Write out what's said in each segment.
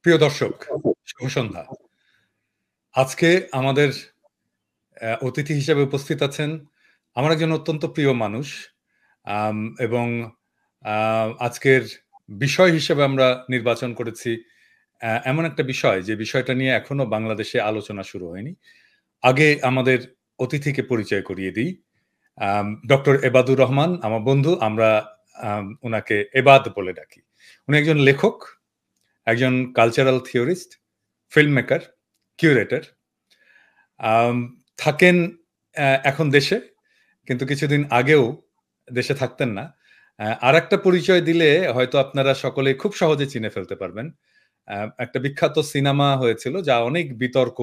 প্রিয় দর্শক, শুভ সন্ধ্যা। আজকে আমাদের অতিথি হিসেবে উপস্থিত আছেন আমার একজন অত্যন্ত প্রিয় মানুষ। আম এবং আজকের বিষয় হিসেবে আমরা নির্বাচন করেছি এমন একটা বিষয়, যে বিষয়টা নিয়ে এখনো বাংলাদেশে আলোচনা শুরু হয়নি। আগে আমাদের অতিথিকে পরিচয় করিয়ে দিই। ডক্টর এবাদুর রহমান আমার বন্ধু। আমরা উনাকে এবাদ বলে ডাকি। উনি একজন লেখক, একজন cultural theorist, film maker, curator. থাকেন এখন দেশে, কিন্তু কিছুদিন আগেও দেশে থাকতেন না। আরেকটা পরিচয় দিলে হয়তো আপনারা সকলেই খুব সহজে চিনে ফেলতে পারবেন। একটা বিখ্যাত সিনেমা হয়েছিল যা অনেক বিতর্ক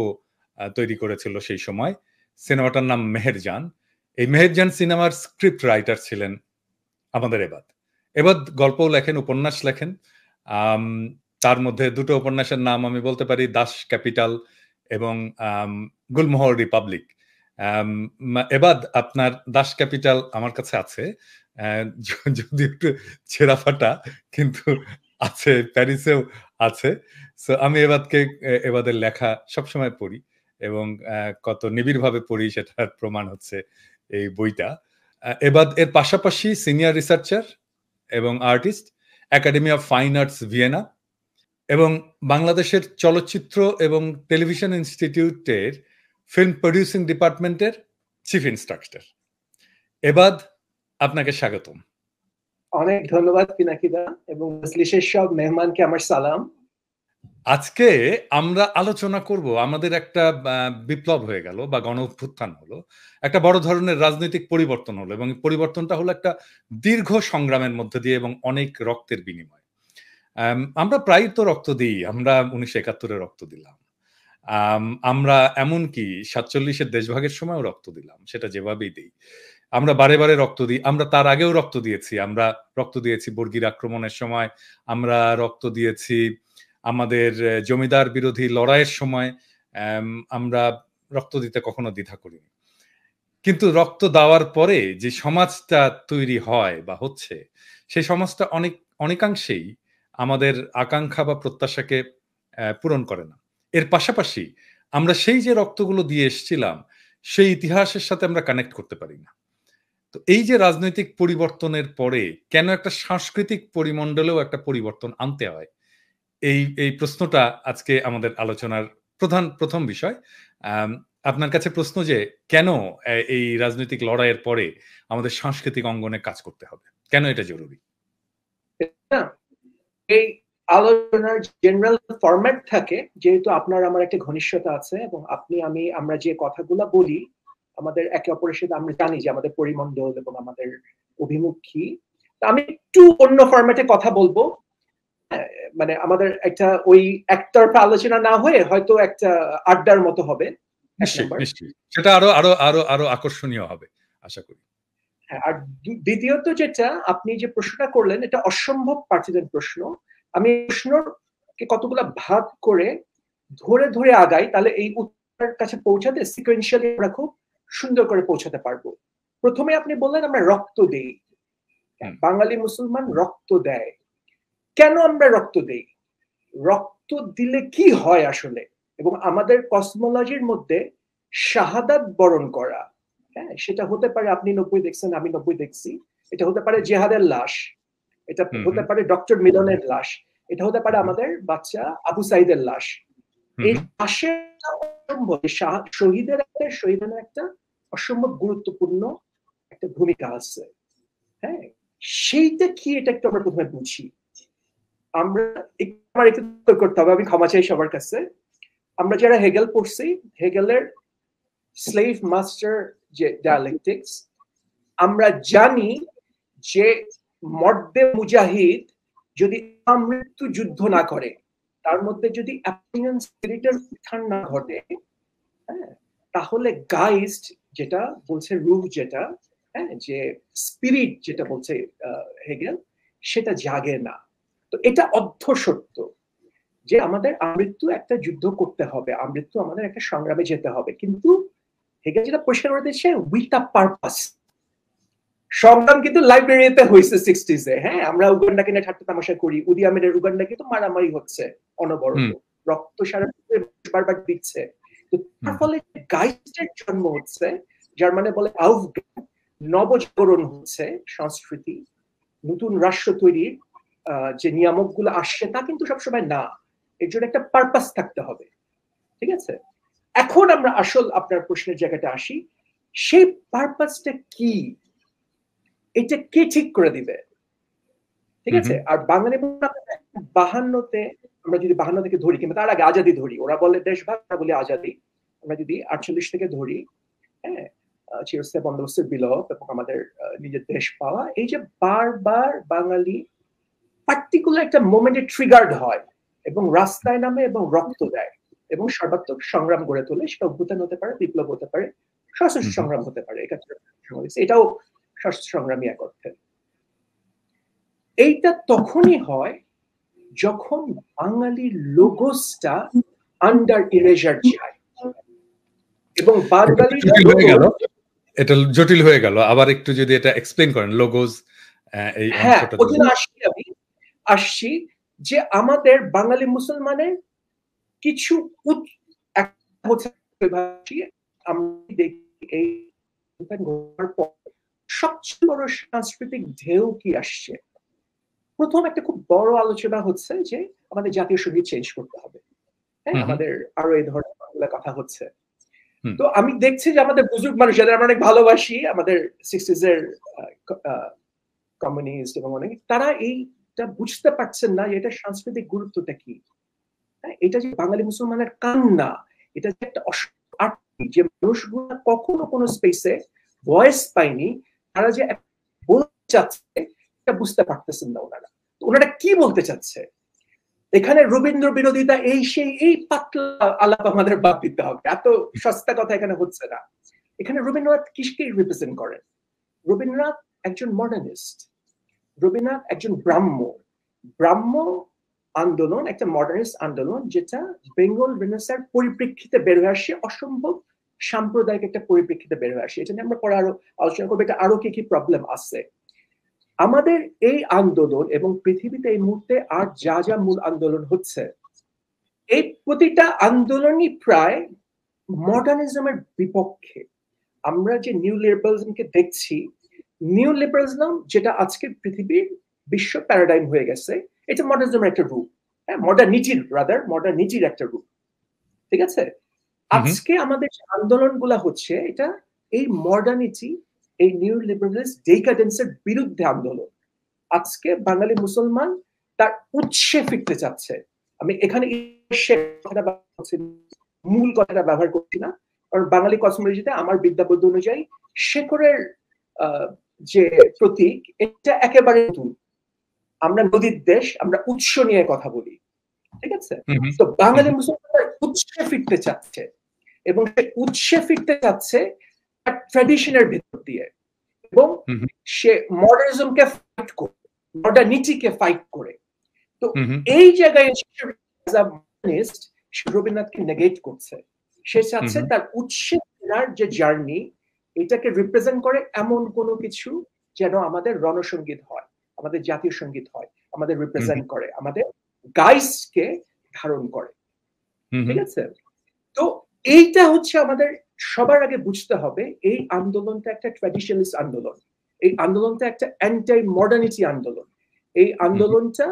তৈরি করেছিল সেই সময়। সিনেমাটার নাম মেহেরজান। এই মেহেরজান সিনেমার স্ক্রিপ্ট রাইটার ছিলেন আমাদের এবাদ। এবাদ গল্পও লেখেন, উপন্যাস লেখেন। আম তার মধ্যে দুটো উপন্যাসের নাম আমি বলতে পারি, দাস ক্যাপিটাল এবং গুলমোহর রিপাবলিক। এবাদ, আপনার দাস ক্যাপিটাল আমার কাছে আছে। যদি একটু ছেঁড়াফাটা, কিন্তু আছে, প্যারিসেও আছে। সো আমি এবাদের লেখা সবসময় পড়ি এবং কত নিবিড়ভাবে পড়ি সেটার প্রমাণ হচ্ছে এই বইটা। এবাদ এর পাশাপাশি সিনিয়র রিসার্চার এবং artist, academy of fine arts Vienna এবং বাংলাদেশের চলচ্চিত্র এবং টেলিভিশন ইনস্টিটিউটের ফিল্ম প্রডিউসিং ডিপার্টমেন্টের চিফ ইনস্ট্রাক্টর। এবাদ, আপনাকে স্বাগতম। অনেক ধন্যবাদ পিনাকিদা, এবং মজলিসের সব মেহমানকে আমার সালাম। আজকে আমরা আলোচনা করব, আমাদের একটা বিপ্লব হয়ে গেল বা গণ অভ্যুত্থান হলো, একটা বড় ধরনের রাজনৈতিক পরিবর্তন হলো, এবং পরিবর্তনটা হলো একটা দীর্ঘ সংগ্রামের মধ্যে দিয়ে এবং অনেক রক্তের বিনিময়। আমরা প্রায় তো রক্ত দিই, আমরা 1971-এ রক্ত দিলাম, আমরা এমনকি 47-এর দেশভাগের সময়ও রক্ত দিলাম, সেটা যেভাবেই দিই। আমরা বারে বারে রক্ত দিই, আমরা তার আগেও রক্ত দিয়েছি। আমরা রক্ত দিয়েছি বর্গীর আক্রমণের সময়, আমরা রক্ত দিয়েছি আমাদের জমিদার বিরোধী লড়াইয়ের সময়। আমরা রক্ত দিতে কখনো দ্বিধা করিনি। কিন্তু রক্ত দেওয়ার পরে যে সমাজটা তৈরি হয় বা হচ্ছে, সেই সমাজটা অনেকাংশেই আমাদের আকাঙ্ক্ষা বা প্রত্যাশাকে পূরণ করে না। এর পাশাপাশি আমরা সেই যে রক্তগুলো দিয়ে এসেছিলাম, সেই ইতিহাসের সাথে আমরা কানেক্ট করতে পারি না। তো এই যে রাজনৈতিক পরিবর্তনের পরে কেন একটা সাংস্কৃতিক পরিমণ্ডলেও একটা পরিবর্তন আনতে হয়, এই প্রশ্নটা আজকে আমাদের আলোচনার প্রথম বিষয়। আপনার কাছে প্রশ্ন, যে কেন এই রাজনৈতিক লড়াইয়ের পরে আমাদের সাংস্কৃতিক অঙ্গনে কাজ করতে হবে, কেন এটা জরুরি? এই আলোচনার জেনারেল ফরম্যাট থাকে, যেহেতু আপনার আমার একটা ঘনিষ্ঠতা আছে এবং আমরা যে কথাগুলো বলি আমাদের একে অপরের সাথে, আমরা জানি যে আমাদের পরিমণ্ডল এবং আমাদের অভিমুখী। আমি একটু অন্য ফরম্যাটে কথা বলবো, মানে আমাদের একটা ওই একতরফা আলোচনা না হয়ে হয়তো একটা আড্ডার মতো হবে। নিশ্চয়ই সেটা আরো আরো আরো আরো আকর্ষণীয় হবে আশা করি। হ্যাঁ, আর দ্বিতীয়ত যেটা আপনি যে প্রশ্নটা করলেন, এটা অসম্ভব পার্টিজান প্রশ্ন। আমি প্রশ্নকে কতগুলো ভাগ করে ধরে ধরে আগাই, তাহলে এই উত্তরের কাছে পৌঁছাতে সিকোয়েন্সিয়ালি আমরা খুব সুন্দর করে পৌঁছাতে পারবো। প্রথমে আপনি বললেন আমরা রক্ত দেই, বাঙালি মুসলমান রক্ত দেয়। কেন আমরা রক্ত দেই? রক্ত দিলে কি হয় আসলে? এবং আমাদের কসমোলজির মধ্যে শাহাদাত বরণ করা, হ্যাঁ, সেটা হতে পারে আপনি 90 দেখছেন, আমি 90 দেখছি। এটা হতে পারে জেহাদের লাশ, এটা হতে পারে ডক্টর মিলনের লাশ, এটা হতে পারে আমাদের বাচ্চা আবু সাইদের লাশ। এই লাশের শহীদের একটা অসম্ভব গুরুত্বপূর্ণ একটা ভূমিকা আছে। হ্যাঁ, সেইটা কি, এটা একটু আমরা প্রথমে বুঝি। আমার একটু করতে হবে, আমি ক্ষমা চাই সবার কাছে। আমরা যারা হেগেল পড়ছি, হেগেলের স্লেভ মাস্টার যে ডায়ালেকটিক্স, আমরা জানি যে মর্দে মুজাহিদ যদি আমৃত্যু যুদ্ধ না করে, তার মধ্যে যদি অ্যাপিনিয়ন স্পিরিটের উত্থান না ঘটে, হ্যাঁ, তাহলে গাইস্ট যেটা বলছে, রূহ যেটা, হ্যাঁ, যে স্পিরিট যেটা বলছে হেগেল, সেটা জাগে না। তো এটা অর্ধসত্য যে আমাদের আমৃত্যু একটা যুদ্ধ করতে হবে, আমৃত্যু আমাদের একটা সংগ্রামে যেতে হবে, কিন্তু হেগেল যেটা পরিষ্কার করে দিচ্ছে, উইথ আ পারপাস। সংগ্রাম কিন্তু লাইব্রেরিতে হয়েছে 60s-এ। হ্যাঁ, আমরা উগান্ডাকে নিয়ে ঠাট্টা তামাশা করি, উদি আমিনের উগান্ডা কিন্তু মারামারি হচ্ছে, অনবরত, রক্ত সারা বারবার দিচ্ছে। তো তার ফলে গাইস্টের জন্ম হচ্ছে, যার মানে বলে নবজাগরণ হচ্ছে সংস্কৃতি, নতুন রাষ্ট্র তৈরির যে নিয়ামক গুলো আসছে তা কিন্তু সবসময় না, এর জন্য একটা পারপাস থাকতে হবে। ঠিক আছে, এখন আমরা আসল আপনার প্রশ্নের জায়গাটা আসি, সেই পারপাসটা কি, এটা কে ঠিক করে দিবে? ঠিক আছে, আর বাঙালি 52-তে, আমরা যদি 52 থেকে ধরি কিংবা তার আগে আজাদি ধরি, ওরা বলে দেশভাগ, আমরা বলি আজাদি, আমরা যদি 48 থেকে ধরি, হ্যাঁ, চিরস্থায়ী বন্দোবস্তের বিলোপ এবং আমাদের নিজের দেশ পাওয়া, এই যে বারবার বাঙালি পার্টিকুলার একটা মোমেন্টে ট্রিগার্ড হয় এবং রাস্তায় নামে এবং রক্ত দেয় এবং সর্বাত্মক সংগ্রাম গড়ে তোলে, সেটা অভ্যুত্থান হতে পারে, বিপ্লব হতে পারে, সশস্ত্র সংগ্রাম হতে পারে, এটাও সশস্ত্র সংগ্রামী এক অর্থে। এইটা তখনই হয় যখন বাঙালির লোগোসটা আন্ডার ইরেজার যায় এবং বাঙালি এটা জটিল হয়ে গেল, আবার একটু যদি এটা এক্সপ্লেইন করেন লোগোস এই অংশটা। ওখানে আসছি যে আমাদের বাঙালি মুসলমানের কিছু আমরা দেখি এই সবচেয়ে বড় সাংস্কৃতিক ঢেউ কি আসছে। প্রথম একটা খুব বড় আলোচনা হচ্ছে যে আমাদের জাতীয় সঙ্গীত চেঞ্জ করতে হবে, হ্যাঁ, আমাদের আরো এই ধরনের কথা হচ্ছে। তো আমি দেখছি যে আমাদের বুজুর্গ মানুষ, যাদের আমরা অনেক ভালোবাসি, আমাদের 60s এর কমিউনিস্ট এবং অনেক, তারা এইটা বুঝতে পারছেন না যে এটা সাংস্কৃতিক গুরুত্বটা কি। এটা যে বাঙালি মুসলমানের কান্না, এটা যে একটা যে মানুষগুলো কখনো কোনো স্পেসে ভয়েস পায়নি, তারা যে বলতে চাচ্ছে এটা বুঝতে পারতেছেন না ওনারা। ওনারা কি বলতে চাচ্ছে? এখানে রবীন্দ্র বিরোধিতা, এই সেই, এই পাতলা আলাপ আমাদের বাদ দিতে হবে, এত সস্তা কথা এখানে হচ্ছে না। এখানে রবীন্দ্রনাথ কিসকে রিপ্রেজেন্ট করেন? রবীন্দ্রনাথ একজন মডার্নিস্ট, রবীন্দ্রনাথ একজন ব্রাহ্ম আন্দোলন, একটা মডার্নিস্ট আন্দোলন, যেটা বেঙ্গল রেনেসাঁর পরিপ্রেক্ষিতে বের হয়ে আসে, অসম্ভব সাম্প্রদায়িক একটা পরিপ্রেক্ষিতে বের হয়ে আসে। এটা নিয়ে আমরা পরে আরো আলোচনা করবো, এটা আরো কি কি প্রবলেম আছে। আমাদের এই আন্দোলন এবং পৃথিবীতে এই মুহূর্তে আর যা যা মূল আন্দোলন হচ্ছে, এই প্রতিটা আন্দোলনই প্রায় মডার্নিজমের বিপক্ষে। আমরা যে নিউ লিবারালিজমকে দেখছি, নিউ লিবারালিজম যেটা আজকে পৃথিবীর বিশ্ব প্যারাডাইম হয়ে গেছে, এটা মডার্নিজমের একটা রূপ, হ্যাঁ, মডার্নিটির একটা রূপ। ঠিক আছে, আজকে আমাদের যে আন্দোলনগুলা হচ্ছে, এটা এই মডার্নিটি, এই নিউ লিবারালিস্ট ডেকাডেন্সের বিরুদ্ধে আন্দোলন। আজকে বাঙালি মুসলমান তার উৎসে ফিরতে চাচ্ছে। আমি এখানে মূল কথাটা ব্যবহার করছি না, কারণ বাঙালি কসমোলজিতে আমার বিদ্যাবোধ অনুযায়ী শেকড়ের যে প্রতীক, এটা একেবারে নতুন। আমরা নদীর দেশ, আমরা উৎস নিয়ে কথা বলি। ঠিক আছে, তো বাঙালি মুসলমান উৎসে ফিরতে চাচ্ছে এবং সে উৎসে ফিরতে চাচ্ছে ট্র্যাডিশনের ভিতর দিয়ে, এবং সে মডার্নিজমকে ফাইট করে, মডার্নিটিকে ফাইট করে। তো এই জায়গায় রবীন্দ্রনাথকে নেগেট করছে। সে চাচ্ছে তার উৎসে ফেরার যে জার্নি, এটাকে রিপ্রেজেন্ট করে এমন কোনো কিছু যেন আমাদের রণসঙ্গীত হয়, আমাদের জাতীয় সঙ্গীত হয়, আমাদের রিপ্রেজেন্ট করে, আমাদের গাইসকে ধারণ করে। ঠিক আছে, তো এইটা হচ্ছে আমাদের সবার আগে বুঝতে হবে। এই আন্দোলনটা একটা ট্র্যাডিশনালিস্ট আন্দোলন, এই আন্দোলনটা একটা অ্যান্টি মডার্নিটি আন্দোলন। এই আন্দোলনটা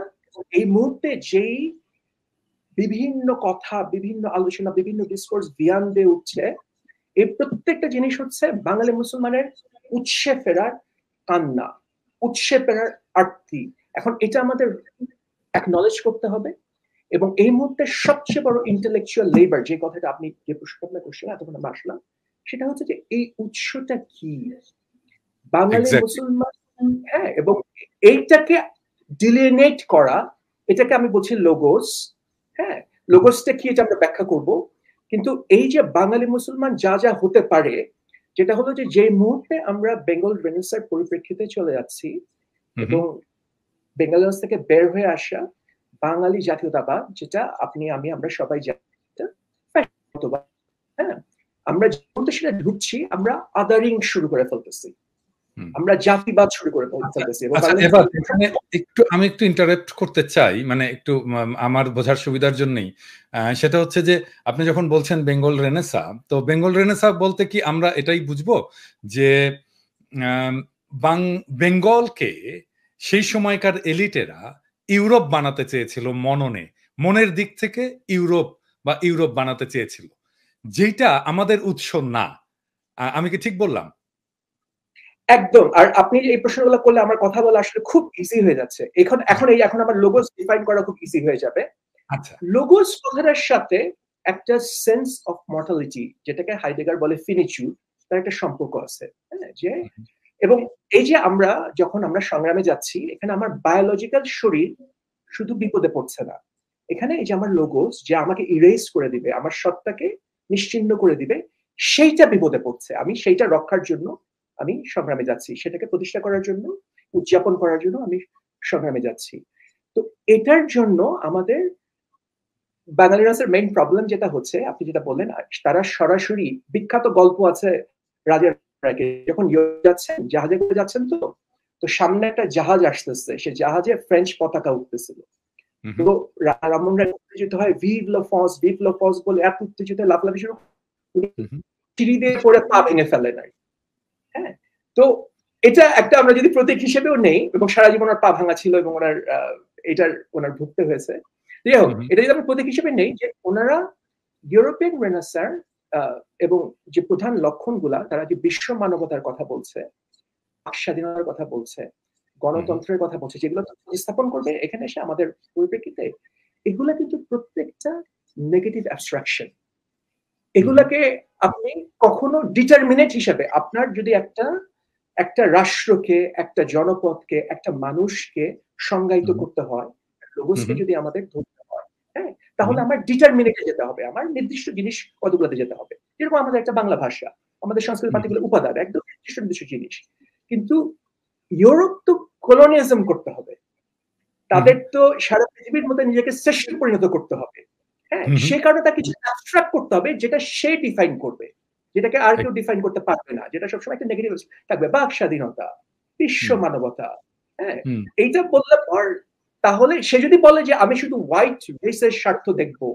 এই মুহূর্তে যেই বিভিন্ন কথা, বিভিন্ন আলোচনা, বিভিন্ন ডিসকোর্স বিয়ান দিয়ে উঠছে, এই প্রত্যেকটা জিনিস হচ্ছে বাঙালি মুসলমানের উৎসে ফেরার কান্না, উৎসে ফেরার আর্তি। এখন এটা আমাদের অ্যাকনলেজ করতে হবে, এবং এই মুহূর্তে সবচেয়ে বড় ইন্টেলেকচুয়াল লেবার, যে কথাটা আপনি যে প্রশ্নটা করছেন এতক্ষণ আমরা আসলাম, সেটা হচ্ছে যে এই উৎসটা কি বাঙালি মুসলমান। হ্যাঁ, এবং এইটাকে ডিলিনেট করা, এটাকে আমি বলছি লোগোস। হ্যাঁ, লোগোসটা কি এটা আমরা ব্যাখ্যা করব, কিন্তু এই যে বাঙালি মুসলমান যা যা হতে পারে, যেটা হলো যে মুহূর্তে আমরা বেঙ্গল রেনেসাঁর পরিপ্রেক্ষিতে চলে যাচ্ছি এবং বেঙ্গল থেকে বের হয়ে আসা বাঙালি জাতীয়তাবাদ, যেটা আপনি আমি আমরা সবাই জানি, হ্যাঁ, আমরা সেটা ঢুকছি, আমরা আদারিং শুরু করে ফেলতেছি। আমরা জাতিবাদ শুরু করে ফেলতেছি। আচ্ছা, এবার এখানে আমি একটু ইন্টারাপ্ট করতে চাই, মানে একটু আমার বোঝার সুবিধার জন্যই। সেটা হচ্ছে যে আপনি যখন বলছেন বেঙ্গল রেনেসা, তো বেঙ্গল রেনেসা বলতে কি আমরা এটাই বুঝবো যে বেঙ্গলকে সেই সময়কার এলিটেরা ইউরোপ বানাতে চেয়েছিল, মনের দিক থেকে ইউরোপ বানাতে চেয়েছিল, যেটা আমাদের উৎস না। আমি কি ঠিক বললাম? একদম। আর আপনি এই প্রশ্নগুলো করলে আমার কথা বলা আসলে খুব ইজি হয়ে যাচ্ছে। এখন আমার লোগোস ডিফাইন করা খুব ইজি হয়ে যাবে। আচ্ছা, লোগোস কথাটার সাথে একটা সেন্স অফ মর্টালিটি, যেটাকে হাইডেগার বলে ফিনিচুড, তার একটা সম্পর্ক আছে। হ্যাঁ, যে এবং এই যে আমরা যখন আমরা সংগ্রামে যাচ্ছি, এখানে আমার বায়োলজিক্যাল শরীর শুধু বিপদে পড়ছে না। এখানে এই যে আমার লোগোস, যে আমাকে ইরেজ করে দিবে, আমার সত্তাকে নিশ্চিহ্ন করে দিবে, সেইটা বিপদে পড়ছে। আমি সেইটা রক্ষার জন্য আমি সংগ্রামে যাচ্ছি, সেটাকে প্রতিষ্ঠা করার জন্য, উদযাপন করার জন্য আমি সংগ্রামে যাচ্ছি। তো এটার জন্য আমাদের বাঙালিরাসের মেইন প্রবলেম যেটা হচ্ছে, আপনি যেটা বললেন, তারা সরাসরি বিখ্যাত গল্প আছে রাজা রায়কে, যখন যাচ্ছেন জাহাজে করে যাচ্ছেন, তো সামনে একটা জাহাজ আসতেছে, সে জাহাজে ফ্রেঞ্চ পতাকা উঠতেছিল। তো রামমোহন রায় উত্তেজিত হয়, ভিভ লো ফ্রান্স বলে এত উত্তেজিত লাফলাফি শুরু, সিঁড়ি দিয়ে পড়ে পা ভেঙে ফেলে নাই। হ্যাঁ, তো এটা একটা আমরা যদি প্রতীক হিসেবেও নেই, এবং সারা জীবন ওনার পা ভাঙা ছিল এবং ওনার ভুগতে হয়েছে। যাই হোক, এটা যদি আমরা প্রতীক হিসেবে নেই, যে ওনারা ইউরোপিয়ান রেনেসার এবং যে প্রধান লক্ষণগুলা, তারা যে বিশ্ব মানবতার কথা বলছে, স্বাধীনতার কথা বলছে, গণতন্ত্রের কথা বলছে, যেগুলো স্থাপন করবে এখানে এসে আমাদের পরিপ্রেক্ষিতে, এগুলা কিন্তু প্রত্যেকটা নেগেটিভ অ্যাবস্ট্রাকশন। এগুলাকে আপনি কখনো ডিটারমিনেট হিসেবে, আপনার যদি একটা রাষ্ট্রকে, একটা জনপদকে, একটা মানুষকে সংজ্ঞায়িত করতে হয়, লোগোসকে যদি আমাদের ধরতে হয়, হ্যাঁ, তাহলে আমার ডিটারমিনেটে যেতে হবে, আমার নির্দিষ্ট জিনিস কতগুলোতে যেতে হবে। যেরকম আমাদের একটা বাংলা ভাষা, আমাদের সংস্কৃত পাতিগুলো উপাদান একদম নির্দিষ্ট জিনিস। কিন্তু ইউরোপ তো কলোনিয়ালিজম করতে হবে, তাদের তো সারা পৃথিবীর মধ্যে নিজেকে শ্রেষ্ঠ পরিণত করতে হবে। হ্যাঁ, সে কারণে তাকে কিছু অ্যাবস্ট্রাক্ট করতে হবে, যেটা সে ডিফাইন করবে, যেটাকে আর কেউ ডিফাইন করতে পারবে না, যেটা সবসময় একটা নেগেটিভ থাকবে। বাক স্বাধীনতা, বিশ্ব মানবতা, হ্যাঁ, এইটা বললে পর, তাহলে সে যদি বলে যে আমি শুধু হোয়াইট রেসের স্বার্থ দেখবো,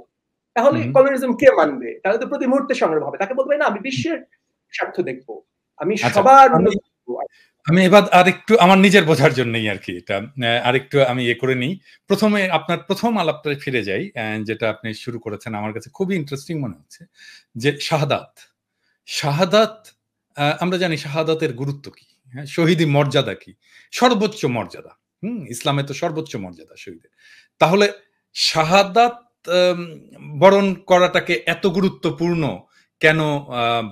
তাহলে কমিউনিজম কে মানবে? তাহলে তো প্রতি মুহূর্তে সংগ্রাম হবে। তাকে বলবে না, আমি বিশ্বের স্বার্থ দেখবো, আমি সবার উন্নতি দেখবো। আমি এবার আরেকটু আমার নিজের বোঝার জন্যই আর কি, এটা আরেকটু আমি করে নিই। প্রথমে আপনার প্রথম আলাপটা ফিরে যাই, যেটা আপনি শুরু করেছেন, আমার কাছে খুবই ইন্টারেস্টিং মনে হচ্ছে, যে শাহাদাত। আমরা জানি শাহাদাতের গুরুত্ব কি, হ্যাঁ, শহীদি মর্যাদা কি, সর্বোচ্চ মর্যাদা। ইসলামে তো সর্বোচ্চ মর্যাদা শহীদের। তাহলে শাহাদাত বরণ করাটাকে এত গুরুত্বপূর্ণ কেন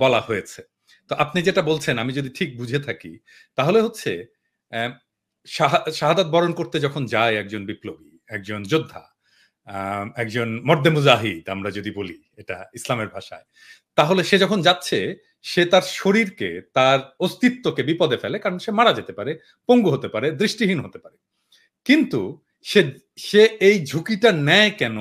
বলা হয়েছে? তো আপনি যেটা বলছেন, আমি যদি ঠিক বুঝে থাকি, তাহলে হচ্ছে শাহাদাত বরণ করতে যখন যায় একজন বিপ্লবী, একজন যোদ্ধা, একজন মর্দে মুজাহিদ আমরা যদি বলি এটা ইসলামের ভাষায়, তাহলে সে যখন যাচ্ছে, সে তার শরীরকে, তার অস্তিত্বকে বিপদে ফেলে, কারণ সে মারা যেতে পারে, পঙ্গু হতে পারে, দৃষ্টিহীন হতে পারে। কিন্তু সে এই ঝুঁকিটা নেয় কেন?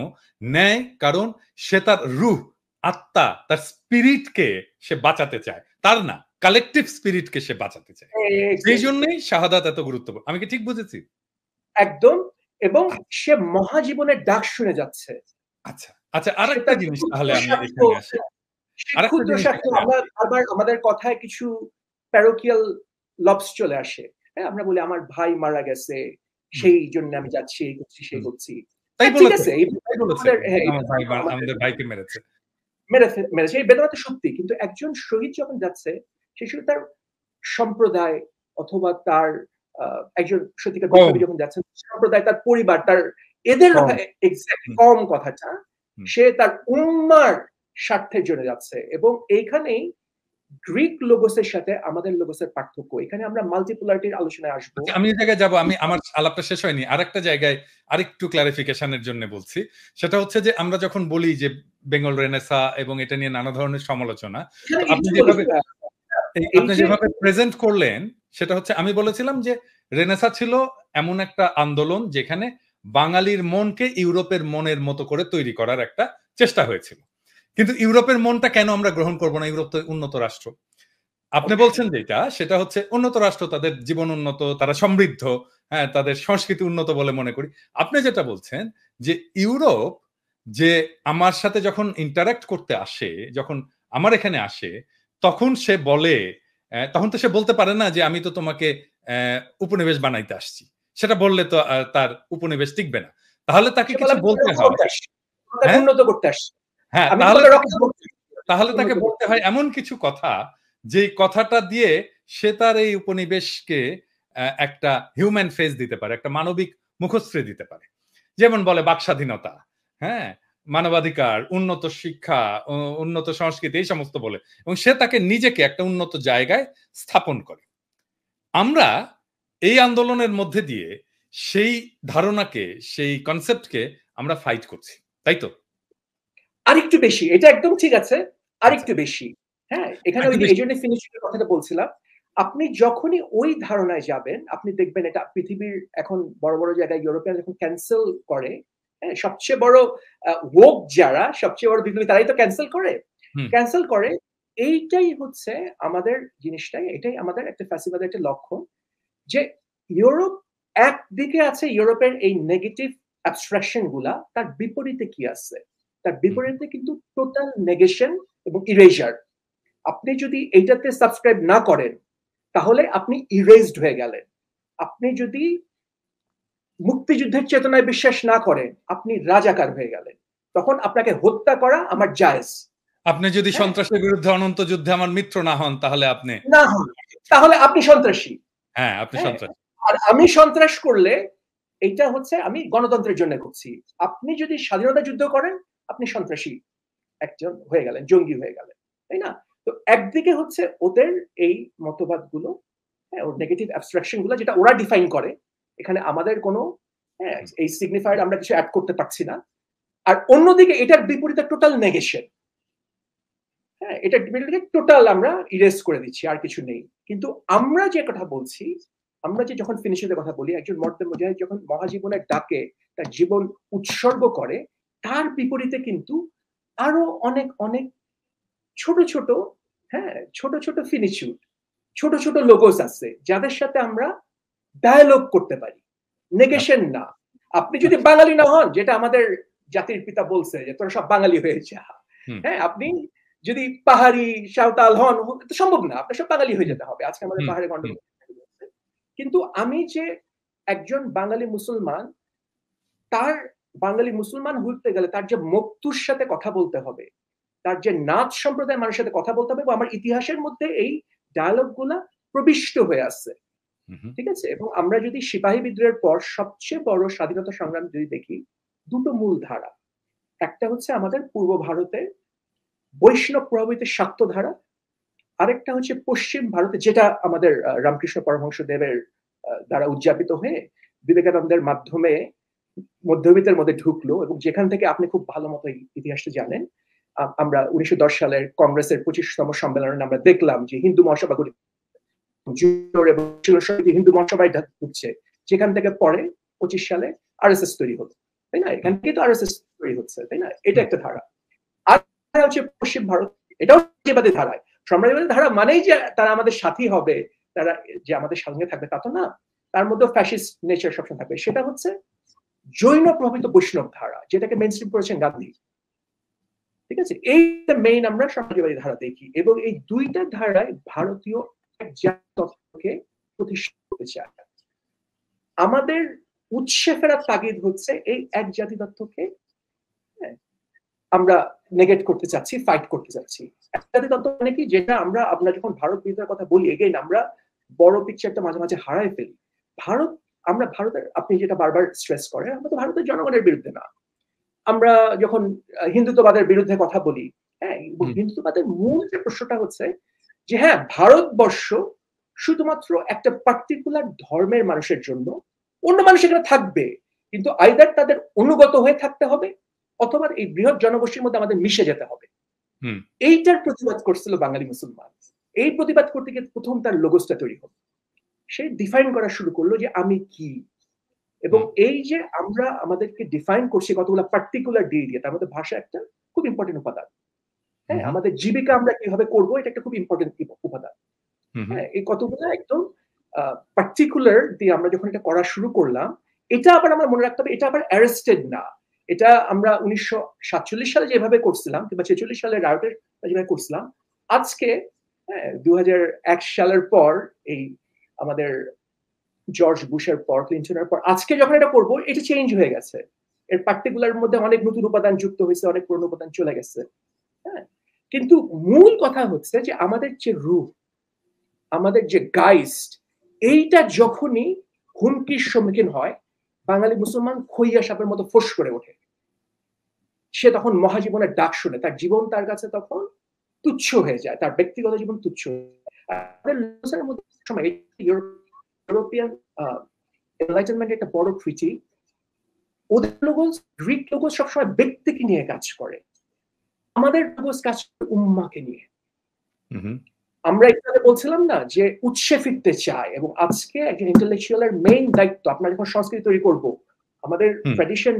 নেয় কারণ সে তার রূহ, আত্মা, তার স্পিরিটকে সে বাঁচাতে চায়, তার না, কালেকটিভ স্পিরিটকে সে বাঁচাতে চায়। সেই জন্যই শাহাদাত এত গুরুত্বপূর্ণ। আমি কি ঠিক বুঝেছি? একদম। এবং সে মহাজীবনের ডাক শুনে যাচ্ছে। আচ্ছা আচ্ছা, আরেকটা জিনিস তাহলে আমি এখানে আসি। ক্ষুদ্র স্বার্থ, আবার আমাদের কথায় কিছু প্যারোকিয়াল লবস চলে আসে। হ্যাঁ, আমরা বলি আমার ভাই মারা গেছে, সেই জন্য আমি যাচ্ছি, এই করছি, সেই করছি। তাই ঠিক আছে, আমাদের ভাইকে মেরেছে, এই বেদনা তো সত্যি। কিন্তু একজন শহীদ যখন যাচ্ছে, সে শুধু তার সম্প্রদায় অথবা তার একজন সত্যিকার বিপ্লবী যখন যাচ্ছেন, সম্প্রদায়, তার পরিবার, তার এদের এক্স্যাক্টলি কম কথাটা, সে তার উম্মার স্বার্থের জন্য যাচ্ছে। এবং এইখানেই গ্রিক লোগোসের সাথে আমাদের লোগোসের পার্থক্য। এখানে আমরা মাল্টিপোলারিটির আলোচনায় আসবো। আমি এই জায়গায় যাবো, আমার আলাপটা শেষ হয়নি, আরেকটা জায়গায় আরেকটু ক্লারিফিকেশনের জন্য বলছি। সেটা হচ্ছে যে আমরা যখন বলি যে বেঙ্গল রেনেসা এবং এটা নিয়ে নানা ধরনের সমালোচনা, আপনি যেভাবে প্রেজেন্ট করলেন, সেটা হচ্ছে, আমি বলেছিলাম যে রেনেসা ছিল এমন একটা আন্দোলন যেখানে বাঙালির মনকে ইউরোপের মনের মতো করে তৈরি করার একটা চেষ্টা হয়েছিল। কিন্তু ইউরোপের মনটা কেন আমরা গ্রহণ করবো না? ইউরোপ তো উন্নত রাষ্ট্র। আপনি বলছেন যেটা সেটা হচ্ছে উন্নত রাষ্ট্র, তাদের জীবন উন্নত, তারা সমৃদ্ধ, হ্যাঁ, তাদের সংস্কৃতি উন্নত বলে মনে করি। আপনি যেটা বলছেন যে ইউরোপ যে আমার সাথে যখন ইন্টারেক্ট করতে আসে, যখন আমার এখানে আসে, তখন সে বলে, তখন তো সে বলতে পারে না যে আমি তো তোমাকে উপনিবেশ বানাইতে আসছি। সেটা বললে তো তার উপনিবেশ টিকবে না। তাহলে তাকে সে বলে কিছু আমি বলতে রক্ষা হয়। করতে আসছি, তোমাকে হ্যাঁ? উন্নত করতে আসছি, হ্যাঁ, আমি তাহলে তোমাকে তাকে রক্ষা বলতে করতে তাহলে তাকে উন্নত বলতে করতে। হয় এমন কিছু কথা, যেই কথাটা দিয়ে সে তার এই উপনিবেশকে একটা হিউম্যান ফেস দিতে পারে, একটা মানবিক মুখশ্রী দিতে পারে। যেমন বলে বাক স্বাধীনতা, হ্যাঁ? মানবাধিকার, উন্নত শিক্ষা, উন্নত সংস্কৃতি, এই সমস্ত বলে। এবং সে তাকে নিজেকে একটা উন্নত জায়গায় স্থাপন করে। আমরা এই আন্দোলনের মধ্যে দিয়ে সেই ধারণাকে, সেই কনসেপ্টকে আমরা ফাইট করছি। তাই তো? আরেকটু বেশি, এটা একদম ঠিক আছে, আচ্ছা, আরেকটু বেশি। হ্যাঁ, এখানে ওই একটু যে বেশি। এজন্য ফিনিশিং এর কথাটা বলছিলাম। আপনি যখনই ওই ধারণায় যাবেন, আপনি দেখবেন এটা পৃথিবীর এখন বড়, বড় জায়গায় ইউরোপিয়ান যখন ক্যানসেল করে, হ্যাঁ? সবচেয়ে বড় woke যারা, সবচেয়ে বড় বিপ্লবী তারাই তো ক্যানসেল করে। হুম, ক্যানসেল করে, এইটাই হচ্ছে আমাদের জিনিসটাই, এটাই আমাদের একটা ফ্যাসিবাদের একটা লক্ষণ যে ইউরোপ একদিকে আছে ইউরোপের এই নেগেটিভ অ্যাবস্ট্রাকশন গুলা, তার বিপরীতে কি আছে? তার হুম, বিপরীতে কিন্তু টোটাল নেগেশন এবং ইরেজার। আপনি যদি এইটাতে সাবস্ক্রাইব না করেন, তাহলে আপনি ইরেজড হয়ে গেলেন। আপনি যদি মুক্তিযুদ্ধের চেতনায় বিশ্বাস না করেন, আপনি রাজাকার হয়ে গেলেন। তখন আপনাকে হত্যা করা আমার জায়েজ। আপনি যদি হ্যাঁ? সন্ত্রাসের বিরুদ্ধে অনন্ত যুদ্ধে আমার মিত্র না হন, তাহলে আপনি, না হন, তাহলে আপনি সন্ত্রাসী। হ্যাঁ, আপনি হ্যাঁ? সন্ত্রাসী। আর আমি সন্ত্রাস করলে এইটা হচ্ছে আমি গণতন্ত্রের জন্য করছি। আপনি যদি স্বাধীনতা যুদ্ধ করেন, আপনি সন্ত্রাসী একজন হয়ে গেলেন, জঙ্গি হয়ে গেলেন। তাই না? তো একদিকে হচ্ছে ওদের এই মতবাদগুলো, হ্যাঁ, ওর নেগেটিভ অ্যাবস্ট্রাকশন গুলো যেটা ওরা ডিফাইন করে। এখানে আমাদের কোনো, হ্যাঁ, এই সিগনিফায়ার আমরা কিছু এড করতে পারছি না। আর অন্যদিকে এটার বিপরীতে টোটাল নেগেশন। হ্যাঁ, এটা বিপরীতে টোটাল আমরা ইরেজ করে দিচ্ছি, আর কিছু নেই। কিন্তু আমরা যে কথা বলছি, আমরা যে যখন ফিনিশিং কথা বলি, একজন মর্দে মুজাহিদ যখন মহাজীবনের ডাকে তার জীবন উৎসর্গ করে, তার বিপরীতে কিন্তু আরো অনেক অনেক ছোট ছোট, হ্যাঁ, ছোট ছোট ফিনিচিউড, ছোট ছোট লোগোস আছে যাদের সাথে আমরা ডায়ালগ করতে পারি, আচ্ছা, নেগেশন না। আপনি যদি আচ্ছা। বাঙালি না হন, যেটা আমাদের জাতির পিতা বলছে যে তোরা সব বাঙালি হয়ে যা, হুম, হ্যাঁ, আপনি যদি পাহাড়ি সাঁওতাল হন, তো সম্ভব না, আপনার সব বাঙালি হয়ে হুম, যেতে হবে। আজকে আমাদের হুম, পাহাড়ে হুম, গন্ডগোল। কিন্তু আমি যে একজন বাঙালি মুসলমান, তার বাঙালি মুসলমান হইতে গেলে তার যে মক্তুর সাথে কথা বলতে হবে, তার যে নাথ সম্প্রদায়ের মানুষের সাথে কথা বলতে হবে, এবং আমার ইতিহাসের মধ্যে এই ডায়ালগ গুলা প্রবিষ্ট হয়ে আছে। হুম, ঠিক আছে? এবং আমরা যদি সিপাহী বিদ্রোহের পর সবচেয়ে বড় স্বাধীনতা সংগ্রাম যদি দেখি, দুটো মূল ধারা। একটা হচ্ছে আমাদের পূর্ব ভারতে বৈষ্ণব প্রভাবিত শাক্ত ধারা, আরেকটা হচ্ছে পশ্চিম ভারতে যেটা আমাদের রামকৃষ্ণ পরমহংস দেবের দ্বারা উদযাপিত হয়ে বিবেকানন্দের মাধ্যমে মধ্যবিত্তের মধ্যে ঢুকলো, এবং যেখান থেকে আপনি খুব ভালো মতো ইতিহাসটা জানেন। আমরা 1910 সালের কংগ্রেসের 25তম সম্মেলনে আমরা দেখলাম যে হিন্দু মহাসভা গঠিত, এবং হিন্দু মহাসভায় ঢুকছে, যেখান থেকে পরে 25 সালে আরএসএস তৈরি হলো। তাই না? এখান হুম, থেকে তো আরএসএস তৈরি হচ্ছে, তাই না? এটা হুম, একটা ধারা। আর হচ্ছে পশ্চিম ভারত, এটাও সাম্রাজ্যবাদী ধারায়। সাম্রাজ্যবাদী ধারা মানেই যে তারা আমাদের সাথী হবে, তারা যে আমাদের সঙ্গে থাকবে তা তো না। তার মধ্যে ফ্যাসিস্ট নেচার সবসময় থাকবে। সেটা হচ্ছে জৈন প্রভাবিত বৈষ্ণব ধারা, যেটাকে মেইনস্ট্রিম করেছেন গান্ধী। ঠিক আছে? এইটা মেইন আমরা সমাজবাদী ধারা দেখি, এবং এই দুইটা ধারায় ভারতীয় এক জাতকে প্রতিষ্ঠা করতে চায়। আমাদের উৎসে ফেরার তাগিদ হচ্ছে এই এক জাতি তত্ত্বকে, হ্যাঁ, আমরা নেগেট করতে চাচ্ছি, ফাইট করতে চাচ্ছি। এক জাতি তত্ত্ব মানে কি, যেটা আমরা আমরা যখন ভারত বিরোধের কথা বলি, এগেইন আমরা বড় পিকচারটা মাঝে মাঝে হারায় ফেলি। ভারত, আমরা ভারতের, আপনি যেটা বারবার স্ট্রেস করেন, আমরা তো ভারতের জনগণের বিরুদ্ধে না। আমরা যখন হিন্দুত্ববাদের বিরুদ্ধে কথা বলি, হ্যাঁ, হুম, হিন্দুত্ববাদের মূল যে প্রশ্নটা হচ্ছে যে হ্যাঁ, ভারতবর্ষ শুধুমাত্র একটা পার্টিকুলার ধর্মের মানুষের জন্য, অন্য মানুষ এখানে থাকবে, কিন্তু আইদার তাদের অনুগত হয়ে থাকতে হবে, অথবা এই বৃহৎ জনগোষ্ঠীর মধ্যে আমাদের মিশে যেতে হবে। হুম, এইটার প্রতিবাদ করছিল বাঙালি মুসলমান। এই প্রতিবাদ করতে গিয়ে প্রথম তার লোগোসটা তৈরি হলো। সে ডিফাইন করা শুরু করলো যে আমি কি। এবং হুম, এই যে আমরা আমাদেরকে ডিফাইন করছি কতগুলো পার্টিকুলার দিয়ে দিয়ে, তার মধ্যে ভাষা একটা খুব ইম্পর্টেন্ট উপাদান। হ্যাঁ, হুম, আমাদের জীবিকা আমরা কিভাবে করবো, এটা একটা খুব ইম্পর্টেন্ট উপাদান। হ্যাঁ, এই কতগুলো একদম পার্টিকুলার দিয়ে আমরা যখন এটা করা শুরু করলাম, এটা আবার আমরা মনে রাখতে হবে এটা আবার অ্যারেস্টেড না। এটা আমরা 1947 সালে যেভাবে করছিলাম কিংবা 46 সালে রায়টের যেভাবে করছিলাম, আজকে 2001 সালের পর এই আমাদের জর্জ বুশের পর, ক্লিনটনের পর আজকে যখন এটা করব, এটা চেঞ্জ হয়ে গেছে। এর পার্টিকুলার মধ্যে অনেক নতুন উপাদান যুক্ত হয়েছে, অনেক পুরনো উপাদান চলে গেছে। হ্যাঁ, কিন্তু মূল কথা হচ্ছে যে আমাদের যে রূপ, আমাদের যে গাইস্ট, এইটা যখনই হুমকির সম্মুখীন হয়, বাঙালি মুসলমান খইয়া সাপের মতো ফোঁস করে ওঠে। সে তখন মহাজীবনের ডাক শুনে, তার জীবন তার কাছে তখন তুচ্ছ হয়ে যায়, তার ব্যক্তিগত জীবন তুচ্ছ হয়ে যায়। ইউরোপিয়ান এনলাইটেনমেন্ট একটা বড় ক্রিটিক। ওদের লোগোস, গ্রিক লোগোস সবসময় ব্যক্তিকে নিয়ে কাজ করে, আমাদের লোগোস কাজ করে উম্মাকে নিয়ে। আমরা এখানে বলছিলাম না যে উৎসে ফিরতে চায়, এবং আজকে একজন ইন্টেলেকচুয়ালের মেইন দায়িত্ব, আপনারা যখন সংস্কৃতি তৈরি করব, আমাদের ট্র্যাডিশন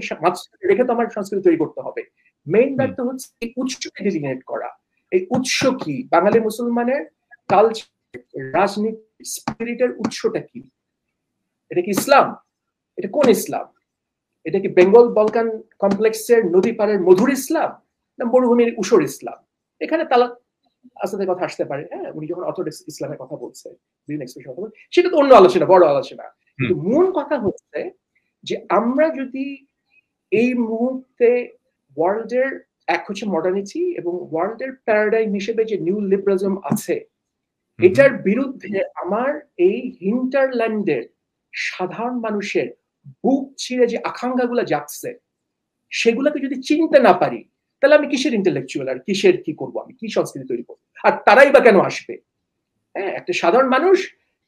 রেখে তো আমার সংস্কৃতি তৈরি করতে হবে, মেইন দায়িত্ব হচ্ছে এই উৎসকে ডিজিগনেট করা। এই উৎস কি? বাঙালি মুসলমানের কালচার, রাজনীতি, স্পিরিটের উৎসটা কি? এটা কি ইসলাম? এটা কোন ইসলাম? এটা কি বেঙ্গল বলকান কমপ্লেক্সের নদী পাড়ের মধুর ইসলাম, না মরুভূমির উষর ইসলাম? এখানে তালাক আসাদের কথা আসতে পারে। হ্যাঁ, উনি যখন অর্থোডক্স ইসলামের কথা বলছে, সেটা তো অন্য আলোচনা, বড় আলোচনা। কিন্তু মূল কথা হচ্ছে যে আমরা যদি এই মুহূর্তে ওয়ার্ল্ডের, এক হচ্ছে মডার্নিটি এবং ওয়ার্ল্ডের প্যারাডাইম হিসেবে যে নিউ লিবারালিজম আছে, এটার বিরুদ্ধে আমার এই হিন্টারল্যান্ডের সাধারণ মানুষের বুক ছিঁড়ে যে আকাঙ্ক্ষাগুলো জাগছে, সেগুলোকে যদি চিনতে না পারি, তাহলে আমি কিসের ইন্টেলেকচুয়াল, আর কিসের কি করবো, আমি কি সংস্কৃতি তৈরি করবো, আর তারাই বা কেন আসবে? হ্যাঁ, একটা সাধারণ মানুষ,